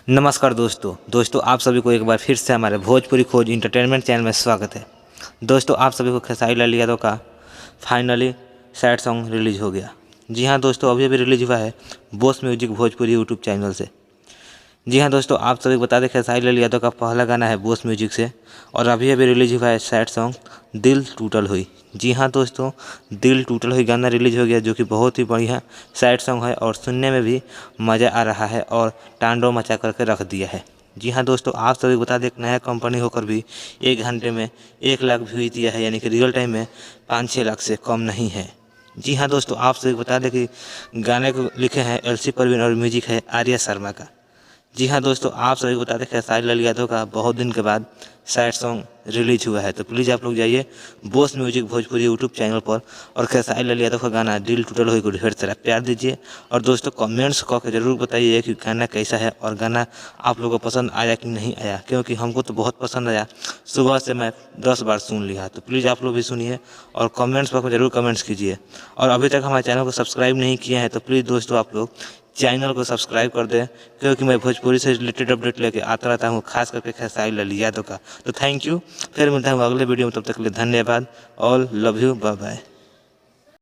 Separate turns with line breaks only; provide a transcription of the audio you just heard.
नमस्कार दोस्तों आप सभी को एक बार फिर से हमारे भोजपुरी खोज इंटरटेनमेंट चैनल में स्वागत है। दोस्तों आप सभी को खेसारी लाल यादव का फाइनली सैड सॉन्ग रिलीज हो गया। जी हाँ दोस्तों, अभी रिलीज हुआ है boss music Bhojpuri YouTube channel से। जी हाँ दोस्तों, आप सभी को बता दें खेसारी लाल यादव का पहला गाना है बॉस म्यूजिक से और अभी रिलीज हुआ है सैड सॉन्ग दिल टूटल हुई। जी हाँ दोस्तों, दिल टूटल हुई गाना रिलीज हो गया जो कि बहुत ही बढ़िया सैड सॉन्ग है और सुनने में भी मज़ा आ रहा है और तांडव मचा करके रख दिया है। जी हाँ दोस्तों, आप सभी को बता दें एक नया कंपनी होकर भी 1 घंटे में 1 लाख व्यूज दिया है, यानी कि रियल टाइम में 5-6 लाख से कम नहीं है। जी हाँ दोस्तों, आप सभी को बता दें कि गाने को लिखे हैं एलसी परवीन और म्यूजिक है आर्या शर्मा का। जी हाँ दोस्तों, आप सभी को बता दें खेसारी लाल यादव का बहुत दिन के बाद सैड सॉन्ग रिलीज हुआ है, तो प्लीज़ आप लोग जाइए boss music Bhojpuri YouTube channel पर और खेसारी लाल यादव का गाना दिल टूटल हुई को ढेर सारा प्यार दीजिए। और दोस्तों कमेंट्स करके ज़रूर बताइए कि गाना कैसा है और गाना आप लोगों को पसंद आया कि नहीं आया, क्योंकि हमको तो बहुत पसंद आया। सुबह से मैं 10 बार सुन लिया, तो प्लीज़ आप लोग भी सुनिए और कमेंट्स पर ज़रूर कमेंट्स कीजिए। और अभी तक हमारे चैनल को सब्सक्राइब नहीं किए हैं तो प्लीज़ दोस्तों आप लोग चैनल को सब्सक्राइब कर दें, क्योंकि मैं भोजपुरी से रिलेटेड अपडेट लेके आता रहता हूँ, खास करके खेसारी लाल यादव का। तो थैंक यू, फिर मिलता हूँ अगले वीडियो में, तब तक के लिए धन्यवाद। All love you, bye by.